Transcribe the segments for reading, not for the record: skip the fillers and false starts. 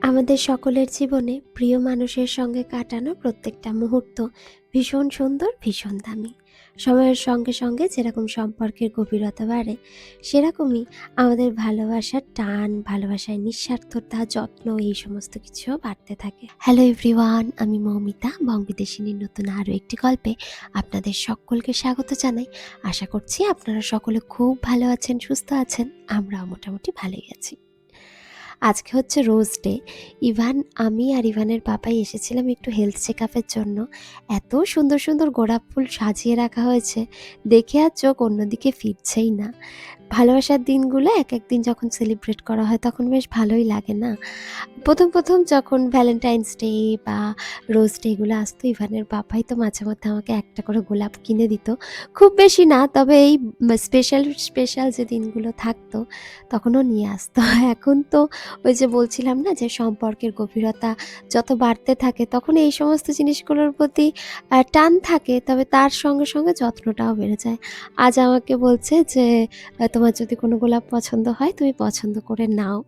আমাদের সকলের জীবনে প্রিয় মানুষের সঙ্গে কাটানো প্রত্যেকটা মুহূর্ত ভীষণ সুন্দর, ভীষণ দামি। সময়ের সঙ্গে সঙ্গে যেরকম সম্পর্কের গভীরতা বাড়ে, সেরকমই আমাদের ভালোবাসার টান, ভালোবাসার নিঃস্বার্থতা, যত্ন এই সমস্ত কিছুও বাড়তে থাকে। হ্যালো এভরিওয়ান, আমি মৌমিতা, বংবিদেশিনীর নতুন আরও একটি গল্পে আপনাদের সকলকে স্বাগত জানাই। আশা করছি আপনারা সকলে খুব ভালো আছেন, সুস্থ আছেন। আমরাও মোটামুটি ভালোই আছি। আজকে হচ্ছে রোজ ডে। আমি আর ইভানের বাবাই এসেছিলাম একটু হেলথ চেকআপের জন্য। এত সুন্দর সুন্দর গোলাপ ফুল সাজিয়ে রাখা হয়েছে, দেখে আর চোখ অন্যদিকে ফিরছেই না। ভালোবাসার দিনগুলো এক একদিন যখন সেলিব্রেট করা হয় তখন বেশ ভালোই লাগে না? প্রথম যখন ভ্যালেন্টাইন্স ডে বা রোজ ডেগুলো আসতো, ইভানের বাবাই তো মাঝে মধ্যে আমাকে একটা করে গোলাপ কিনে দিত। খুব বেশি না, তবে এই স্পেশাল যে দিনগুলো থাকতো তখনও নিয়ে আসতো। এখন তো ওই যে বলছিলাম না যে সম্পর্কের গভীরতা যত বাড়তে থাকে তখন এই সমস্ত জিনিসগুলোর প্রতি টান থাকে, তবে তার সঙ্গে সঙ্গে যত্নটাও বেড়ে যায়। আজ আমাকে বলছে যে তোমার যদি কোনো গোলাপ পছন্দ হয় তুমি পছন্দ করে নাও।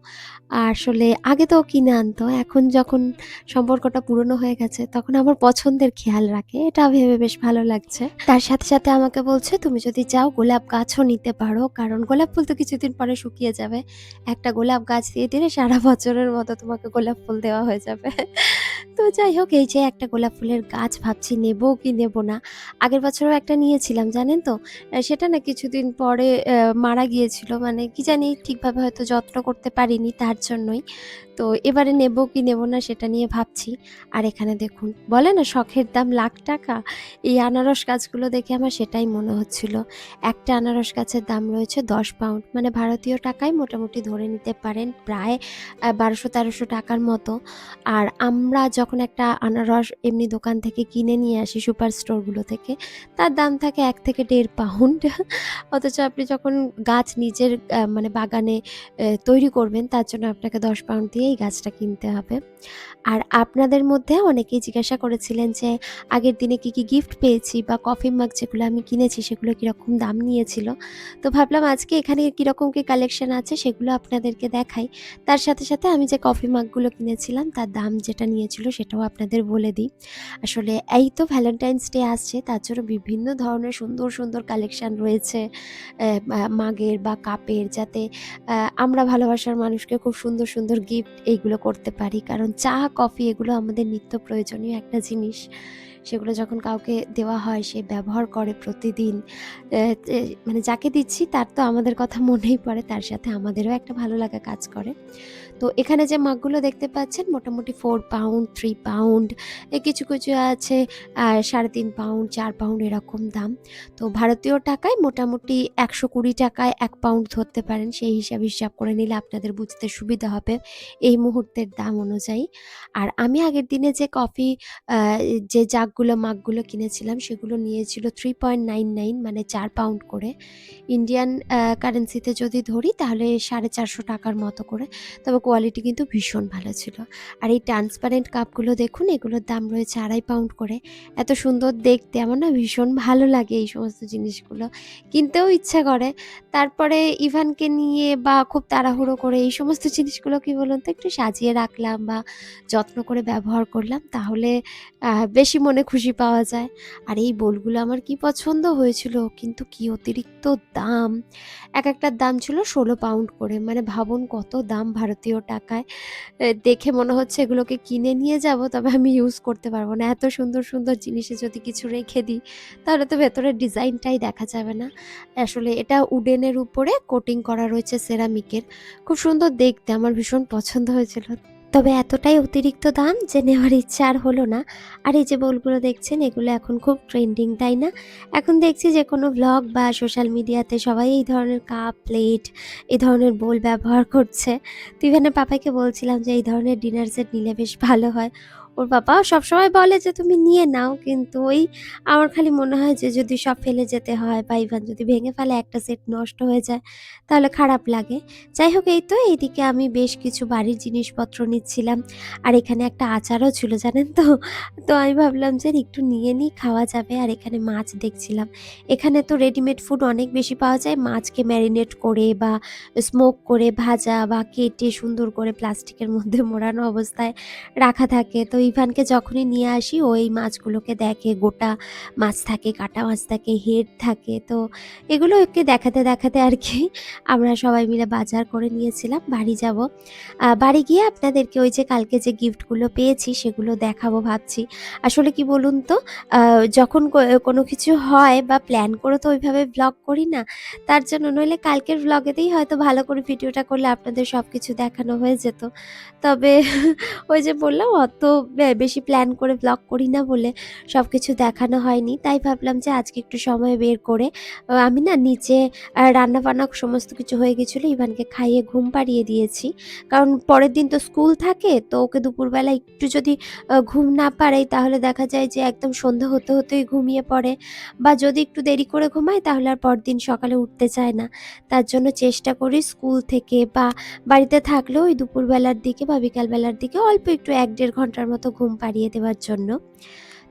আসলে আগে তো ও কিনে আনতো, এখন যখন সম্পর্কটা পুরনো হয়ে গেছে তখন আমার পছন্দের খেয়াল রাখে, এটা ভেবে বেশ ভালো লাগছে। তার সাথে সাথে আমাকে বলছে তুমি যদি চাও গোলাপ গাছও নিতে পারো, কারণ গোলাপ ফুল তো কিছুদিন পরে শুকিয়ে যাবে। একটা গোলাপ গাছ দিয়ে দিলে সারা বছরের মতো তোমাকে গোলাপ ফুল দেওয়া হয়ে যাবে। তো যাই হোক, এই যে একটা গোলাপ ফুলের গাছ ভাবছি নেবো কি নেবো না। আগের বছরও একটা নিয়েছিলাম জানেন তো, সেটা না কিছুদিন পরে মারা গিয়েছিল, মানে কি জানি ঠিকভাবে হয়তো যত্ন করতে পারিনি, তার জন্যই। তো এবারে নেবো কি নেবো না সেটা নিয়ে ভাবছি। আর এখানে দেখুন, বলে না শখের দাম লাখ টাকা, এই আনারস গাছগুলো দেখে আমার সেটাই মনে হচ্ছিল। একটা আনারস গাছের দাম রয়েছে 10 পাউন্ড, মানে ভারতীয় টাকায় মোটামুটি ধরে নিতে পারেন প্রায় 1200-1300 টাকার মতো। আর আমরা যখন একটা আনারস এমনি দোকান থেকে কিনে নিয়ে আসি সুপার স্টোরগুলো থেকে, তার দাম থাকে 1 থেকে 1.5 পাউন্ড। অথচ আপনি যখন গাছ নিজের মানে বাগানে তৈরি করবেন, তার জন্য আপনাকে 10 পাউন্ড দিয়ে এই গাছটা কিনতে হবে। আর আপনাদের মধ্যে অনেকেই জিজ্ঞাসা করেছিলেন যে আগের দিনে কি কি গিফট পেয়েছি বা কফি মাগ যেগুলো আমি কিনেছি সেগুলো কীরকম দাম নিয়েছিল। তো ভাবলাম আজকে এখানে কীরকম কী কালেকশন আছে সেগুলো আপনাদেরকে দেখাই। তার সাথে সাথে আমি যে কফি মাগগুলো কিনেছিলাম তার দাম যেটা নিয়েছিল সেটাও আপনাদের বলে দিই। আসলে এই তো ভ্যালেন্টাইন্স ডে আসছে, তার জন্য বিভিন্ন ধরনের সুন্দর সুন্দর কালেকশান রয়েছে মাগের বা কাপের, যাতে আমরা ভালোবাসার মানুষকে খুব সুন্দর সুন্দর গিফট এইগুলো করতে পারি। কারণ চা, কফি এগুলো আমাদের নিত্য প্রয়োজনীয় একটা জিনিস। সেগুলো যখন কাউকে দেওয়া হয় সে ব্যবহার করে প্রতিদিন, মানে যাকে দিচ্ছি তার তো আমাদের কথা মনেই পড়ে, তার সাথে আমাদেরও একটা ভালো লাগা কাজ করে। তো এখানে যে মাগগুলো দেখতে পাচ্ছেন মোটামুটি 4 পাউন্ড, 3 পাউন্ড, কিছু কিছু আছে 3.5 পাউন্ড, 4 পাউন্ড এরকম দাম। তো ভারতীয় টাকায় মোটামুটি 120 টাকায় 1 পাউন্ড ধরতে পারেন, সেই হিসাব করে নিলে আপনাদের বুঝতে সুবিধা হবে এই মুহূর্তের দাম অনুযায়ী। আর আমি আগের দিনে যে কফি যে মাগগুলো কিনেছিলাম সেগুলো নিয়েছিল 3.99, মানে 4 পাউন্ড করে। ইন্ডিয়ান কারেন্সিতে যদি ধরি তাহলে 450 টাকার মতো করে। তবে কোয়ালিটি কিন্তু ভীষণ ভালো ছিল। আর এই ট্রান্সপারেন্ট কাপগুলো দেখুন, এগুলোর দাম রয়েছে 2.5 পাউন্ড করে। এত সুন্দর দেখতে, আমার না ভীষণ ভালো লাগে এই সমস্ত জিনিসগুলো, কিনতেও ইচ্ছা করে। তারপরে ইভানকে নিয়ে বা খুব তাড়াহুড়ো করে এই সমস্ত জিনিসগুলো কি বলুন তো একটু সাজিয়ে রাখলাম বা যত্ন করে ব্যবহার করলাম, তাহলে বেশি মনে খুশি পাওয়া যায়। আর এই বোলগুলো আমার কি পছন্দ হয়েছিল, কিন্তু কি অতিরিক্ত দাম! একটার দাম ছিল 16 পাউন্ড করে, মানে ভাবুন কত দাম ভারতীয় টাকায়। দেখে মনে হচ্ছে এগুলোকে কিনে নিয়ে যাব, তবে আমি ইউজ করতে পারবো না। এত সুন্দর সুন্দর জিনিসে যদি কিছু রেখে দিই তাহলে তো ভেতরের ডিজাইনটাই দেখা যাবে না। আসলে এটা উডেনের উপরে কোটিং করা রয়েছে সেরামিকের, খুব সুন্দর দেখতে, আমার ভীষণ পছন্দ হয়েছিল। তবে এতটাই অতিরিক্ত দাম যে নেওয়ার ইচ্ছা আর হলো না। আর এই যে বোলগুলো দেখছেন এগুলো এখন খুব ট্রেন্ডিং, তাই না? এখন দেখছি যে কোনো ভ্লগ বা সোশ্যাল মিডিয়াতে সবাই এই ধরনের কাপ, প্লেট, এই ধরনের বোল ব্যবহার করছে। তো ইভানের পাপাকে বলছিলাম যে এই ধরনের ডিনার সেট নিলে বেশ ভালো হয়। ওর বাবাও সবসময় বলে যে, "তুমি নিয়ে নাও।" কিন্তু ওই আমার খালি মনে হয় যে যদি সব ফেলে যেতে হয় বা ইভান যদি ভেঙে ফেলে একটা সেট নষ্ট হয়ে যায়, তাহলে খারাপ লাগে। যাই হোক এই তো এইদিকে আমি বেশ কিছু বাড়ির জিনিসপত্র নিচ্ছিলাম। আর এখানে একটা আচারও ছিল জানেন তো? তো আমি ভাবলাম যে একটু নিয়ে নিই, খাওয়া যাবে। আর এখানে মাছ দেখছিলাম। এখানে তো রেডিমেড ফুড অনেক বেশি পাওয়া যায়। মাছকে ম্যারিনেট করে বা স্মোক করে ভাজা বা কেটে সুন্দর করে প্লাস্টিকের মধ্যে মোড়ানো অবস্থায় রাখা থাকে। তো ইভানকে যখনই নিয়ে আসি ও এই মাছগুলোকে দেখে, গোটা মাছ থাকে, কাটা মাছ থাকে, হেড থাকে। তো এগুলো ওকে দেখাতে, দেখাতে আর কি আমরা সবাই মিলে বাজার করে নিয়েছিলাম। বাড়ি যাব। বাড়ি গিয়ে আপনাদেরকে ওই যে কালকে যে গিফটগুলো পেয়েছি সেগুলো দেখাবো ভাবছি। আসলে কি বলুন তো, আ যখন কোনো কিছু হয় বা প্ল্যান করে তো ওইভাবে ভ্লগ করি না। তার জন্য নইলে কালকের ভ্লগেতেই হয়তো ভালো করে ভিডিওটা করলে আপনাদের সবকিছু দেখানো হয়ে যেত। তবে ওই যে বললাম অত বেশি প্ল্যান করে ভ্লগ করি না বলে সবকিছু দেখানো হয়নি। তাই ভাবলাম যে আজকে একটু সময় বের করে আমি না নিচে রান্না-বান্না সমস্ত কিছু হয়ে গেছিল। ইভানকে খাইয়ে ঘুম পাড়িয়ে দিয়েছি। কারণ পরের দিন তো স্কুল থাকে। তো ওকে দুপুরবেলা একটু যদি ঘুম না পাড়াই তাহলে দেখা যায় যে একদম সন্ধ্যা হতে, হতেই ঘুমিয়ে পড়ে বা যদি একটু দেরি করে ঘুমায় তাহলে আর পরদিন সকালে উঠতে চায় না। তার জন্য চেষ্টা করি স্কুল থেকে বা বাড়িতে থাকলেও ওই দুপুরবেলার দিকে বা বিকালবেলার দিকে অল্প একটু ১-১.৫ ঘন্টার মতো ঘুম পাড়িয়ে দেওয়ার জন্য।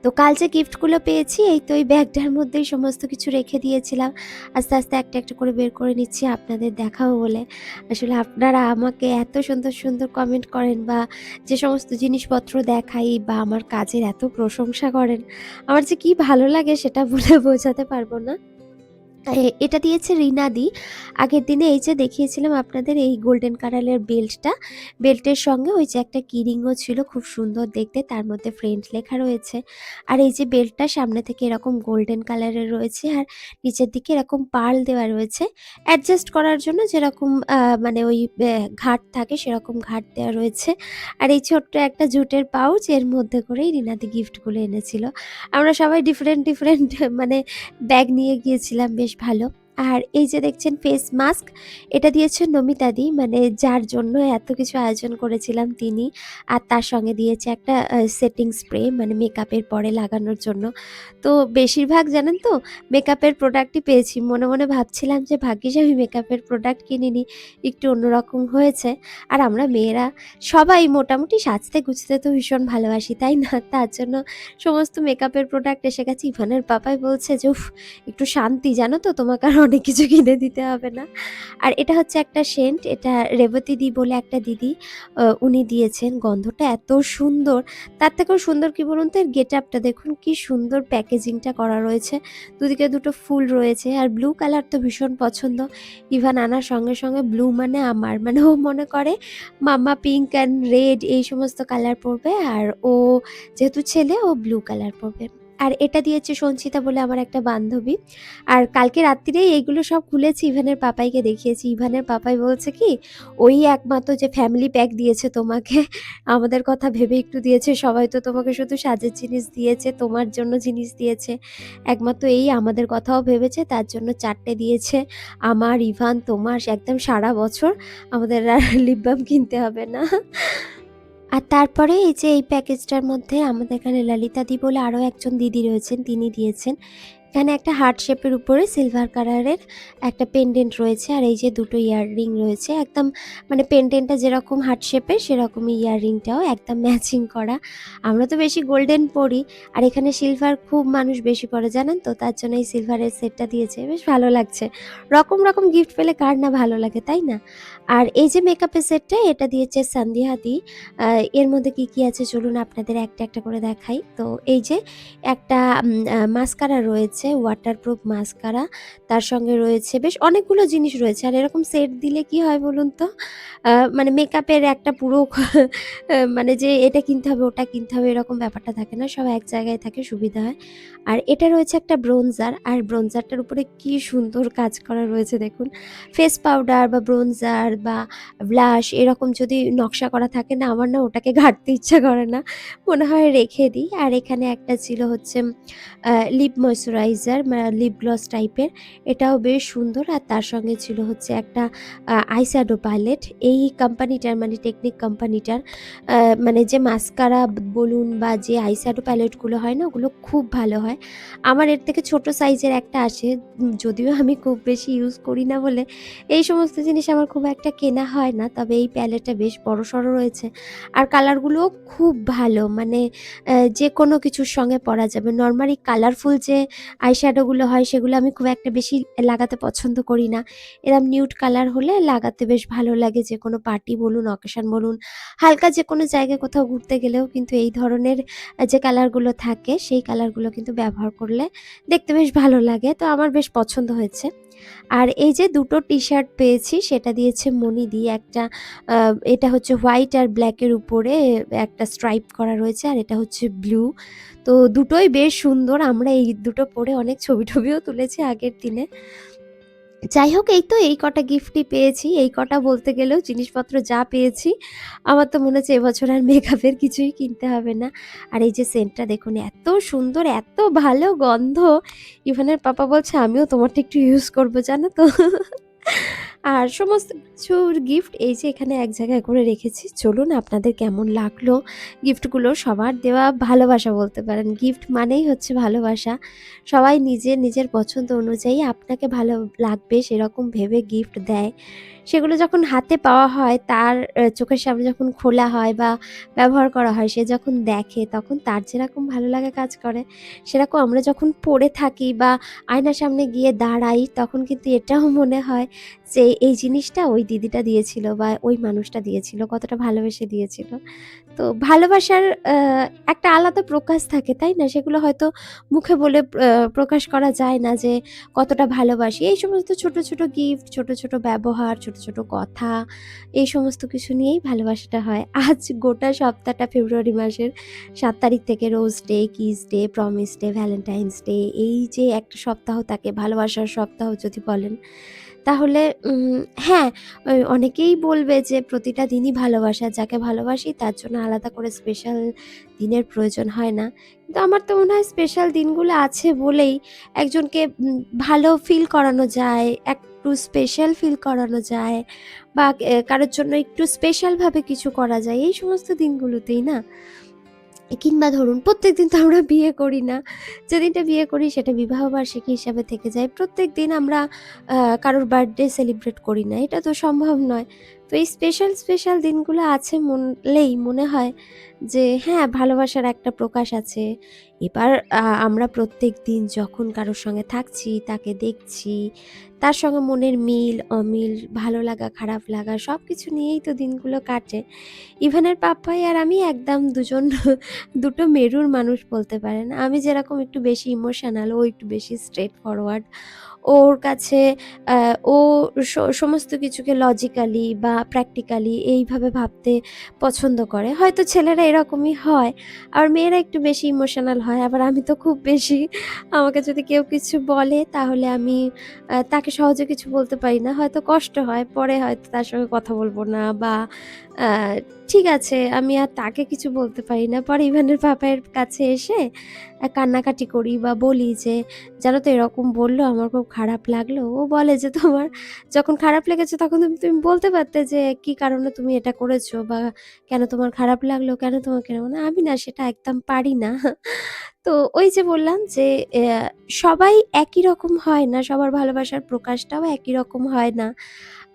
তো কাল যে গিফটগুলো পেয়েছি এই তো এই ব্যাগটার মধ্যেই সমস্ত কিছু রেখে দিয়েছিলাম। আস্তে, আস্তে একটা, একটা করে বের করে নিচ্ছি আপনাদের দেখাবো বলে। আসলে আপনারা আমাকে এত সুন্দর, সুন্দর কমেন্ট করেন বা যে সমস্ত জিনিসপত্র দেখাই বা আমার কাজের এত প্রশংসা করেন, আমার যে কি ভালো লাগে সেটা বলে বোঝাতে পারব না। এটা দিয়েছে রিনাদি। আগের দিনে এই যে দেখিয়েছিলাম আপনাদের এই গোল্ডেন কালারের বেল্টটা, বেল্টের সঙ্গে ওই যে একটা কি রিংও ছিল খুব সুন্দর দেখতে, তার মধ্যে ফ্রেন্ড লেখা রয়েছে। আর এই যে বেল্টটা সামনে থেকে এরকম গোল্ডেন কালারের রয়েছে আর নিচের দিকে এরকম পার্ল দেওয়া রয়েছে। অ্যাডজাস্ট করার জন্য যেরকম মানে ওই ঘাট থাকে সেরকম ঘাট দেওয়া রয়েছে। আর এই ছোট্ট একটা জুটের পাউচ এর মধ্যে করেই রিনাদি গিফটগুলো এনেছিল। আমরা সবাই ডিফারেন্ট, ডিফারেন্ট মানে ব্যাগ নিয়ে গিয়েছিলাম বেশ ভালো। আর এই যে দেখছেন ফেস মাস্ক, এটা দিয়েছে নমিতাদি মানে যার জন্য এত কিছু আয়োজন করেছিলাম তিনি। আর তার সঙ্গে দিয়েছে একটা সেটিং স্প্রে মানে মেকআপের পরে লাগানোর জন্য। তো বেশিরভাগ জানেন তো মেকআপের প্রোডাক্টই পেয়েছি। মনে, মনে ভাবছিলাম যে ভাগ্যিস আমি মেকআপের প্রোডাক্ট কিনিনি, একটু অন্যরকম হয়েছে। আর আমরা মেয়েরা সবাই মোটামুটি সাজতে গুছতে তো ভীষণ ভালোবাসি, তাই না? তার জন্য সমস্ত মেকআপের প্রোডাক্ট এসে গেছে। ইভানের পাপাই বলছে যে, "উফ! একটু শান্তি জানো তো তোমাকে আর অনেক কিছু কিনে দিতে হবে না।" আর এটা হচ্ছে একটা সেন্ট, এটা রেবতীদি বলে একটা দিদি উনি দিয়েছেন। গন্ধটা এত সুন্দর, তার থেকেও সুন্দর কি বলুন তো এর গেটআপটা দেখুন কি সুন্দর প্যাকেজিংটা করা রয়েছে। দুদিকে দুটো ফুল রয়েছে আর ব্লু কালার তো ভীষণ পছন্দ। ইভান আনার সঙ্গে, সঙ্গে ব্লু মানে আমার। মানে ও মনে করে মাম্মা পিঙ্ক অ্যান্ড রেড এই সমস্ত কালার পরবে আর ও যেহেতু ছেলে ও ব্লু কালার পরবে। আর এটা দিয়েছে সঞ্চিতা বলে আমার একটা বান্ধবী। আর কালকে রাত্তিরেই এইগুলো সব খুলেছি ইভানের পাপাইকে দেখিয়েছি। ইভানের পাপাই বলছে কি, "ওই একমাত্র যে ফ্যামিলি প্যাক দিয়েছে তোমাকে, আমাদের কথা ভেবে একটু দিয়েছে। সবাই তো তোমাকে শুধু সাজের জিনিস দিয়েছে, তোমার জন্য জিনিস দিয়েছে। একমাত্র এই আমাদের কথাও ভেবেছে তার জন্য ৪ টে দিয়েছে। আমার, ইভান, তোমার একদম সারা বছর আমাদের আর লিপ বাম কিনতে হবে না।" আর তারপরে এই যে এই প্যাকেজটার মধ্যে আমাদের এখানে ললিতাদি বলে আরও একজন দিদি রয়েছেন, তিনি দিয়েছেন। এখানে একটা হার্ট শেপের উপরে সিলভার কালারের একটা পেন্ডেন্ট রয়েছে আর এই যে দুটো ইয়াররিং রয়েছে। একদম মানে পেন্ডেন্টটা যেরকম হার্ট শেপের সেরকমই ইয়াররিংটাও একদম ম্যাচিং করা। আমরা তো বেশি গোল্ডেন পরি আর এখানে সিলভার খুব মানুষ বেশি পরে জানেন তো? তার জন্য এই সিলভারের সেটটা দিয়েছে। বেশ ভালো লাগছে। রকম, রকম গিফট পেলে কার না ভালো লাগে, তাই না? আর এই যে মেকআপের সেটটা এটা দিয়েছে সান্ধ্যা দি। আ এর মধ্যে কি, কি আছে চলুন আপনাদের একটা, একটা করে দেখাই। তো এই যে একটা মাস্কারা রয়েছে, ওয়াটারপ্রুফ মাস্কারা। তার সঙ্গে রয়েছে বেশ অনেকগুলো জিনিস রয়েছে। আর এরকম সেট দিলে কি হয় বলুন তো? মানে মেকআপের একটা পুরো মানে যে এটা কিনতে হবে, ওটা কিনতে হবে এরকম ব্যাপারটা থাকে না। সব এক জায়গায় থাকে সুবিধা হয়। আর এটা রয়েছে একটা ব্রোঞ্জার। আর ব্রোঞ্জারটার উপরে কি সুন্দর কাজ করা রয়েছে দেখুন। ফেস পাউডার বা ব্রোঞ্জার বা ব্লাশ এরকম যদি নকশা করা থাকে না, আমার না ওটাকে ঘাঁটতে ইচ্ছা করে না। মনে হয় রেখে দিই। আর এখানে একটা ছিল হচ্ছে lip moisturiser moisturiser lip gloss টাইপের, এটাও বেশ সুন্দর। আর তার সঙ্গে ছিল হচ্ছে একটা আইশ্যাডো প্যালেট। এই কোম্পানিটার মানে টেকনিক কোম্পানিটার মানে যে মাস্কারা বলুন বা যে আইশ্যাডো প্যালেটগুলো হয় না, ওগুলো খুব ভালো হয়। আমার এর থেকে ছোট সাইজের একটা আসে, যদিও আমি খুব বেশি ইউজ করি না বলে এই সমস্ত জিনিস আমার খুব একটা কেনা হয় না। তবে এই প্যালেটটা বেশ বড়সড় রয়েছে আর কালারগুলোও খুব ভালো, মানে যে কোনো কিছুর সঙ্গে পরা যাবে। নরমালি কালারফুল যে আইশ্যাডোগুলো হয় সেগুলো আমি খুব একটা বেশি লাগাতে পছন্দ করি না। এরম নিউড কালার হলে লাগাতে বেশ ভালো লাগে, যে কোনো পার্টি বলুন, অকেশন বলুন, হালকা যে কোনো জায়গায় কোথাও ঘুরতে গেলেও কিন্তু এই ধরনের যে কালারগুলো থাকে সেই কালারগুলো কিন্তু ব্যবহার করলে দেখতে বেশ ভালো লাগে। তো আমার বেশ পছন্দ হয়েছে। আর এই যে দুটো টি-শার্ট পেয়েছি সেটা দিয়েছে মনিদি। একটা এটা হচ্ছে হোয়াইট আর ব্ল্যাকের উপরে একটা স্ট্রাইপ করা রয়েছে, আর এটা হচ্ছে ব্লু। তো দুটোই বেশ সুন্দর। আমরা এই দুটো পরে অনেক ছবি-টবিও তুলেছি আগের দিনে। যাই হোক, এই তো এই কটা গিফটই পেয়েছি। এই কটা বলতে গেলেও জিনিসপত্র যা পেয়েছি, আমার তো মনে হচ্ছে এবছর আর মেকআপের কিছুই কিনতে হবে না। আর এই যে সেন্টটা দেখুন, এত সুন্দর, এত ভালো গন্ধ। ইভানের পাপা বলছে আমিও তোমারটা একটু ইউজ করব, জানো তো? আর সমস্ত কিছুর গিফট এই যে এখানে এক জায়গায় করে রেখেছি। চলুন আপনাদের কেমন লাগলো গিফটগুলো। সবার দেওয়া ভালোবাসা বলতে পারেন। গিফট মানেই হচ্ছে ভালোবাসা। সবাই নিজের নিজের পছন্দ অনুযায়ী আপনাকে ভালো লাগবে সেরকম ভেবে গিফট দেয়। সেগুলো যখন হাতে পাওয়া হয়, তার চোখের সামনে যখন খোলা হয় বা ব্যবহার করা হয়, সে যখন দেখে তখন তার যেরকম ভালো লাগা কাজ করে, সেরকম আমরা যখন পড়ে থাকি বা আয়নার সামনে গিয়ে দাঁড়াই, তখন কিন্তু এটাও মনে হয় যে এই জিনিসটা ওই দিদিটা দিয়েছিল বা ওই মানুষটা দিয়েছিল, কতটা ভালোবেসে দিয়েছিল। তো ভালোবাসার একটা আলাদা প্রকাশ থাকে, তাই না? সেগুলো হয়তো মুখে বলে প্রকাশ করা যায় না যে কতটা ভালোবাসি। এই সমস্ত ছোট, ছোট গিফট, ছোট, ছোট ব্যবহার, ছোট, ছোট কথা, এই সমস্ত কিছু নিয়েই ভালোবাসাটা হয়। আজ গোটা সপ্তাহটা ফেব্রুয়ারি মাসের ৭ তারিখ থেকে rose day, kiss day, promise day, Valentine's day, এই যে একটা সপ্তাহ থাকে, ভালোবাসার সপ্তাহ যদি বলেন, তাহলে হ্যাঁ, অনেকেই বলবে যে প্রতিটা দিনই ভালোবাসা। যাকে ভালোবাসি তার জন্য আলাদা করে স্পেশাল দিনের প্রয়োজন হয় না। কিন্তু আমার তো মনে হয় স্পেশাল দিনগুলো আছে বলেই একজনকে ভালো ফিল করানো যায়, একটু স্পেশাল ফিল করানো যায় বা কারোর জন্য একটু স্পেশালভাবে কিছু করা যায় এই সমস্ত দিনগুলোতেই না? কিংবা ধরুন প্রত্যেকদিন তো আমরা বিয়ে করি না। যেদিনটা বিয়ে করি সেটা বিবাহবার্ষিকী হিসাবে থেকে যায়। প্রত্যেকদিন আমরা কারোর বার্থডে সেলিব্রেট করি না। এটা তো সম্ভব নয়। তো এই স্পেশাল, স্পেশাল দিনগুলো আছে মনলেই মনে হয় যে হ্যাঁ, ভালোবাসার একটা প্রকাশ আছে। এবার আমরা প্রত্যেকদিন যখন কারোর সঙ্গে থাকছি, তাকে দেখছি, তার সঙ্গে মনের মিল, অমিল, ভালো লাগা, খারাপ লাগা সবকিছু নিয়েই তো দিনগুলো কাটে। ইভানের পাপ্পাই আর আমি একদম দুজন দুটো মেরুর মানুষ বলতে পারেন। আমি যেরকম একটু বেশি ইমোশনাল, ও একটু বেশি স্ট্রেট ফরওয়ার্ড। ওর কাছে আ ও সমস্ত কিছুকে লজিক্যালি বা প্র্যাকটিক্যালি এইভাবে ভাবতে পছন্দ করে। হয়তো ছেলেরা এরকমই হয়, আর মেয়েরা একটু বেশি ইমোশনাল হয়। আবার আমি তো খুব বেশি, আমাকে যদি কেউ কিছু বলে তাহলে আমি তাকে সহজে কিছু বলতে পারি না। হয়তো কষ্ট হয়, পরে হয়তো তার সঙ্গে কথা বলব না বা আ ঠিক আছে, আমি আর তাকে কিছু বলতে পারি না। পরে ইভানের পাপায়ের কাছে এসে কান্নাকাটি করি বা বলি যে, "জানো তো এরকম বলল, আমার খুব খারাপ লাগলো।" ও বলে যে, "তোমার যখন খারাপ লেগেছে তখন তুমি বলতে পারতে যে কি কারণে তুমি এটা করেছো বা কেন তোমার খারাপ লাগলো, কেন তোমাকে এরকম?" না, আমি না সেটা একদম পারি না। তো ওই যে বললাম যে সবাই একই রকম হয় না, সবার ভালোবাসার প্রকাশটাও একই রকম হয় না।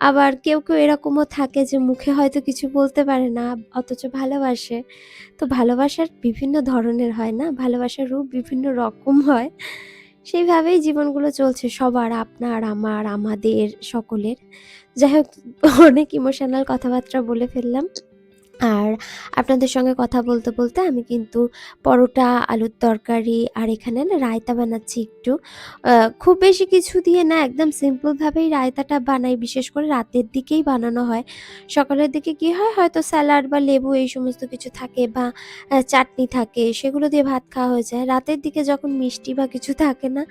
আবার কেউ, কেউ এরকমও থাকে যে মুখে হয়তো কিছু বলতে পারে না অথচ ভালোবাসে। তো ভালোবাসার বিভিন্ন ধরনের হয় না? ভালোবাসার রূপ বিভিন্ন রকম হয়। সেইভাবেই জীবনগুলো চলছে সবার, আপনার, আমার, আমাদের সকলের। যাই হোক, অনেক ইমোশনাল কথাবার্তা বলে ফেললাম। আর আপনাদের সঙ্গে কথা বলতে, বলতে আমি কিন্তু পরোটা, আলুর তরকারি আর এখানে না রায়তা বানাচ্ছি একটু। আ খুব বেশি কিছু দিয়ে না, একদম সিম্পল ভাবেই রায়তাটা বানাই। বিশেষ করে রাতের দিকেই বানানো হয়। সকালের দিকে কি হয়, হয়তো স্যালাড বা লেবু এই সমস্ত কিছু থাকে বা চাটনি থাকে, সেগুলো দিয়ে ভাত খাওয়া হয়ে যায়। রাতের দিকে যখন মিষ্টি বা কিছু থাকে না,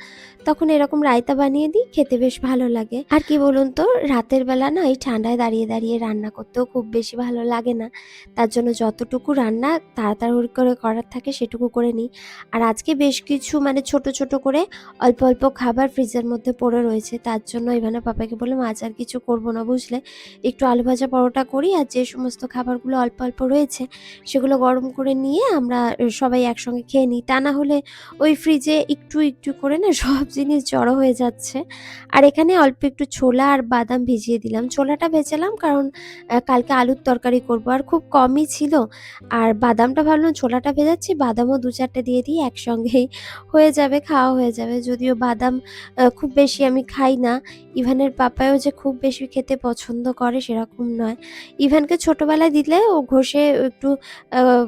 তখন এরকম রায়তা বানিয়ে দিই, খেতে বেশ ভালো লাগে। আর কি বলুন তো, রাতের বেলা না এই ঠান্ডায় দাঁড়িয়ে, দাঁড়িয়ে রান্না করতেও খুব বেশি ভালো লাগে না। তার জন্য যতটুকু রান্না তাড়াতাড়ি করে করার থাকে সেটুকু করে নিই। আর আজকে বেশ কিছু মানে ছোট, ছোট করে অল্প, অল্প খাবার ফ্রিজের মধ্যে পড়ে রয়েছে। তার জন্য ইভানের পাপাকে বললাম, "আজ আর কিছু করব না বুঝলে? একটু আলু ভাজা পরোটা করি আর যে সমস্ত খাবারগুলো অল্প, অল্প রয়েছে সেগুলো গরম করে নিয়ে আমরা সবাই একসঙ্গে খেয়ে নিই। তা না হলে ওই ফ্রিজে একটু, একটু করে না সব জিনিস জড়ো হয়ে যাচ্ছে।" আর এখানে অল্প একটু ছোলা আর বাদাম ভিজিয়ে দিলাম। ছোলাটা ভেজালাম কারণ কালকে আলুর তরকারি করব আর খুব কমই ছিল। আর বাদামটা ভাবলাম ছোলাটা ভেজাচ্ছি, বাদামও ২-৪ টে দিয়ে দিই একসঙ্গেই হয়ে যাবে, খাওয়া হয়ে যাবে। যদিও বাদাম খুব বেশি আমি খাই না। ইভানের পাপাও যে খুব বেশি খেতে পছন্দ করে সেরকম নয়। ইভানকে ছোটবেলায় দিলে ও ঘষে একটু আ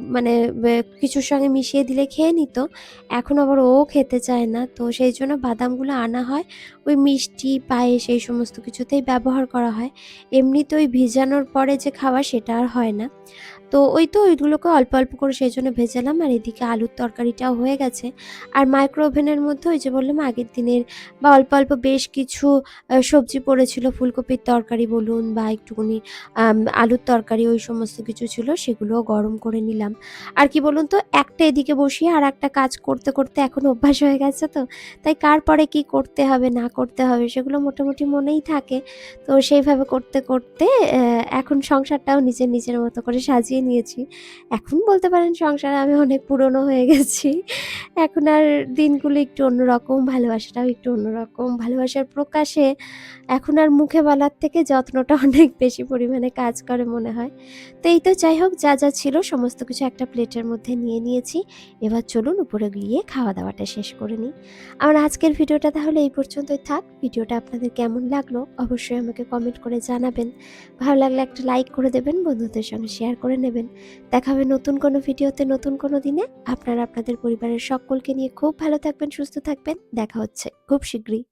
মানে কিছুর সঙ্গে মিশিয়ে দিলে খেয়ে নিত। এখন আবার ও খেতে চায় না। তো সেইজন্য বাদামগুলো আনা হয়। ওই মিষ্টি, পায়েস এই সমস্ত কিছুতেই ব্যবহার করা হয়। এমনিতে ওই ভিজানোর পরে যে খাওয়া সেটা আর হয় না। তো ওই তো ওইগুলোকে অল্প, অল্প করে সেইজন্য ভেজালাম আর এদিকে আলুর তরকারিটাও হয়ে গেছে। আর মাইক্রো ওভেনের মধ্যে ওই যে বললাম আগের দিনের বা অল্প, অল্প বেশ কিছু সবজি পড়েছিল, ফুলকপির তরকারি বলুন বা একটুখানি আলুর তরকারি ওই সমস্ত কিছু ছিল সেগুলোও গরম করে নিলাম। আর কি বলুন তো একটা এদিকে বসিয়ে আরেকটা কাজ করতে, করতে এখন অভ্যাস হয়ে গেছে তো। তাই কার পরে কি করতে হবে না করতে হবে সেগুলো মোটামুটি মনেই থাকে। তো সেইভাবে করতে, করতে এখন সংসারটাও নিজের, নিজের মতো করে সাজিয়ে নিয়েছি। এখন বলতে পারেন সংসারে আমি অনেক পুরনো হয়ে গেছি। এখন আর দিনগুলো একটু অন্যরকম, ভালোবাসাটাও একটু অন্যরকম। ভালোবাসার প্রকাশে এখন আর মুখে বলার থেকে যত্নটা অনেক বেশি পরিমাণে কাজ করে মনে হয়। তো এই তো যাই হোক যা, যা ছিল সমস্ত কিছু একটা প্লেটের মধ্যে নিয়ে নিয়েছি। এবার চলুন উপরে গিয়ে খাওয়া-দাওয়াটা শেষ করে নিই। আমার আজকের ভিডিওটা তাহলে এই পর্যন্তই থাক। ভিডিওটা আপনাদের কেমন লাগলো অবশ্যই আমাকে কমেন্ট করে জানাবেন। ভালো লাগলে একটা লাইক করে দেবেন, বন্ধুদের সঙ্গে শেয়ার করে নেবেন। দেখা হবে নতুন কোনো ভিডিওতে নতুন কোনো দিনে। আপনারা আপনাদের পরিবারের সকলকে নিয়ে খুব ভালো থাকবেন, সুস্থ থাকবেন। দেখা হচ্ছে খুব শিগগিরই।